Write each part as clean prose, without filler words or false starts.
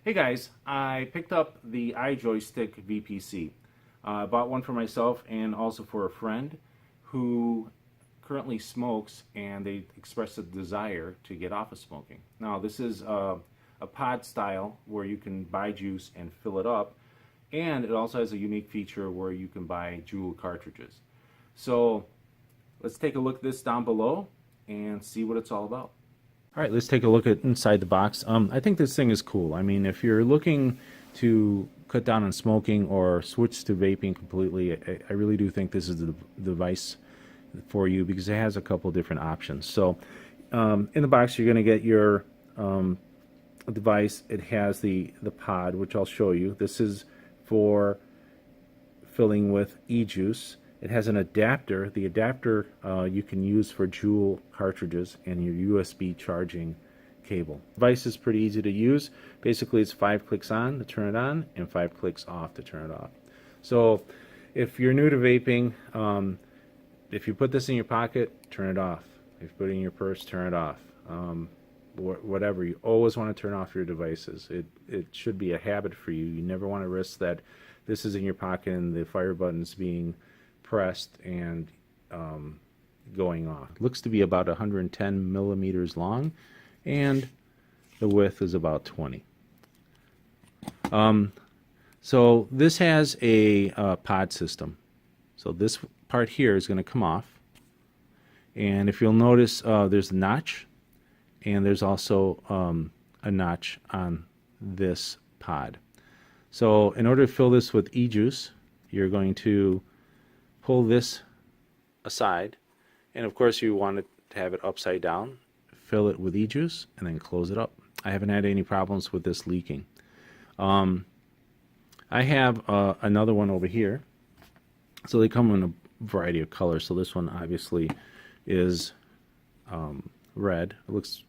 Hey guys, I picked up the IJOY Stick VPC. I bought one for myself and also for a friend who currently smokes, and they expressed a desire to get off of smoking. Now this is a pod style where you can buy juice and fill it up, and it also has a unique feature where you can buy Juul cartridges. So let's take a look at this down below and see what it's all about. All right, let's take a look at inside the box. I think this thing is cool. I mean, if you're looking to cut down on smoking or switch to vaping completely, I really do think this is the device for you because it has a couple different options. So in the box, you're going to get your device. It has the pod, which I'll show you. This is for filling with e-juice. It has an adapter. The adapter you can use for Juul cartridges and your USB charging cable. The device is pretty easy to use. Basically, it's 5 clicks on to turn it on and 5 clicks off to turn it off. So if you're new to vaping, if you put this in your pocket, turn it off. If you put it in your purse, turn it off. Whatever, you always want to turn off your devices. It should be a habit for you. You never want to risk that this is in your pocket and the fire button's being pressed and going off. It looks to be about 110 millimeters long, and the width is about 20. So this has a pod system. So this part here is going to come off, and if you'll notice, there's a notch, and there's also a notch on this pod. So in order to fill this with e-juice, you're going to pull this aside, and of course you want it to have it upside down, fill it with e-juice, and then close it up. I haven't had any problems with this leaking. I have another one over here. So they come in a variety of colors. So this one obviously is red. It looks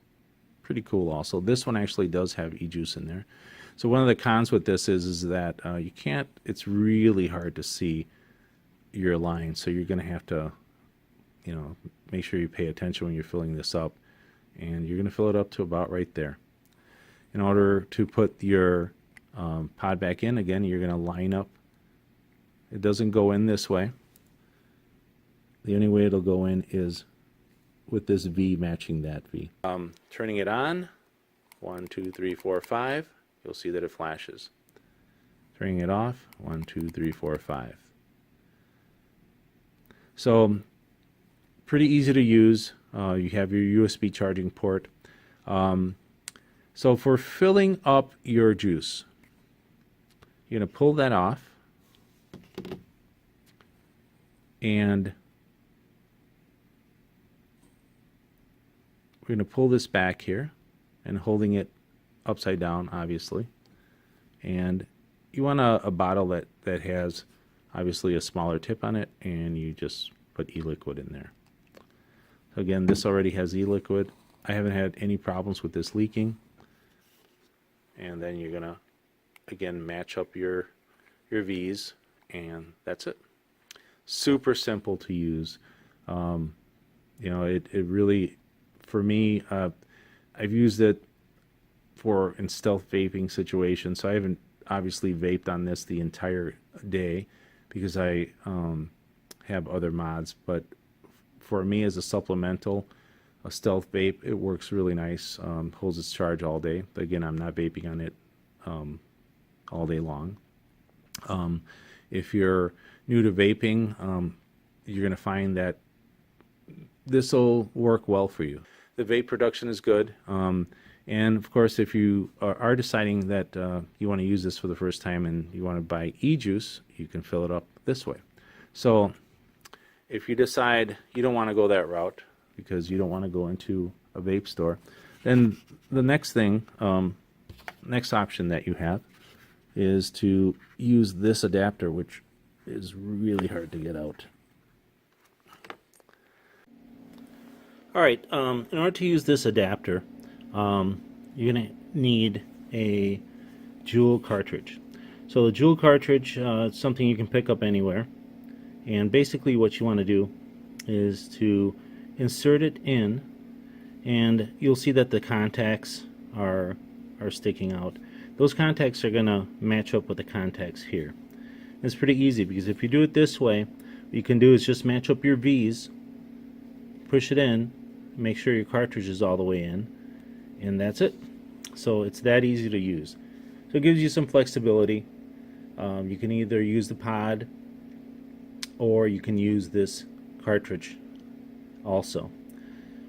pretty cool also. This one actually does have e-juice in there. So one of the cons with this is that you can't, it's really hard to see your line, so you're going to have to, you know, make sure you pay attention when you're filling this up, and you're going to fill it up to about right there. In order to put your pod back in, again, you're going to line up. It doesn't go in this way. The only way it'll go in is with this V matching that V. Turning it on, 1, 2, 3, 4, 5. You'll see that it flashes. Turning it off, 1, 2, 3, 4, 5. So pretty easy to use. You have your USB charging port. So for filling up your juice, you're going to pull that off, and we're going to pull this back here and holding it upside down, obviously. And you want a bottle that has obviously a smaller tip on it, and you just put e-liquid in there. So again, this already has e-liquid. I haven't had any problems with this leaking. And then you're gonna again match up your V's, and that's it. Super simple to use. You know, it really, for me, I've used it in stealth vaping situations. So I haven't obviously vaped on this the entire day because I have other mods, but for me as a supplemental, a stealth vape, it works really nice. Holds its charge all day. But again, I'm not vaping on it all day long. If you're new to vaping, you're going to find that this will work well for you. The vape production is good. And of course, if you are deciding that you want to use this for the first time and you want to buy e-juice, you can fill it up this way. So if you decide you don't want to go that route because you don't want to go into a vape store, then the next thing, next option that you have is to use this adapter, which is really hard to get out. All right, in order to use this adapter, you're going to need a Juul cartridge. So the Juul cartridge is something you can pick up anywhere, and basically what you want to do is to insert it in, and you'll see that the contacts are sticking out. those contacts are going to match up with the contacts here. It's pretty easy because if you do it this way, what you can do is just match up your V's, push it in, make sure your cartridge is all the way in, and that's it. So it's that easy to use. So it gives you some flexibility. You can either use the pod or you can use this cartridge also.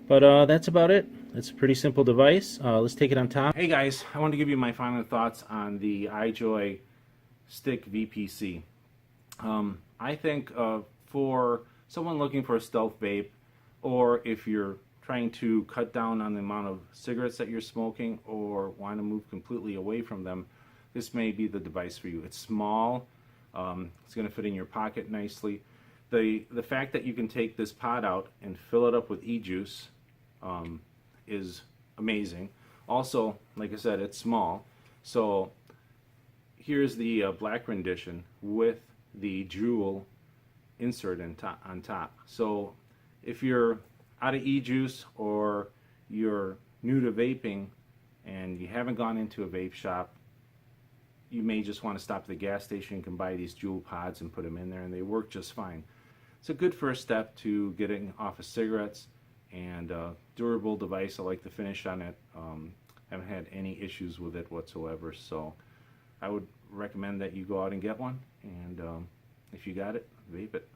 But that's about it. It's a pretty simple device. Let's take it on top. Hey guys, I want to give you my final thoughts on the IJOY Stick VPC. I think for someone looking for a stealth vape, or if you're trying to cut down on the amount of cigarettes that you're smoking or want to move completely away from them, this may be the device for you. It's small. It's going to fit in your pocket nicely. The fact that you can take this pod out and fill it up with e-juice is amazing. Also, like I said, it's small. So here's the black rendition with the Juul insert on top. So if you're out of e-juice or you're new to vaping and you haven't gone into a vape shop, you may just want to stop at the gas station. You can buy these Juul pods and put them in there, and they work just fine. It's a good first step to getting off of cigarettes, and durable device. I like the finish on it. Haven't had any issues with it whatsoever, so I would recommend that you go out and get one, and if you got it, vape it.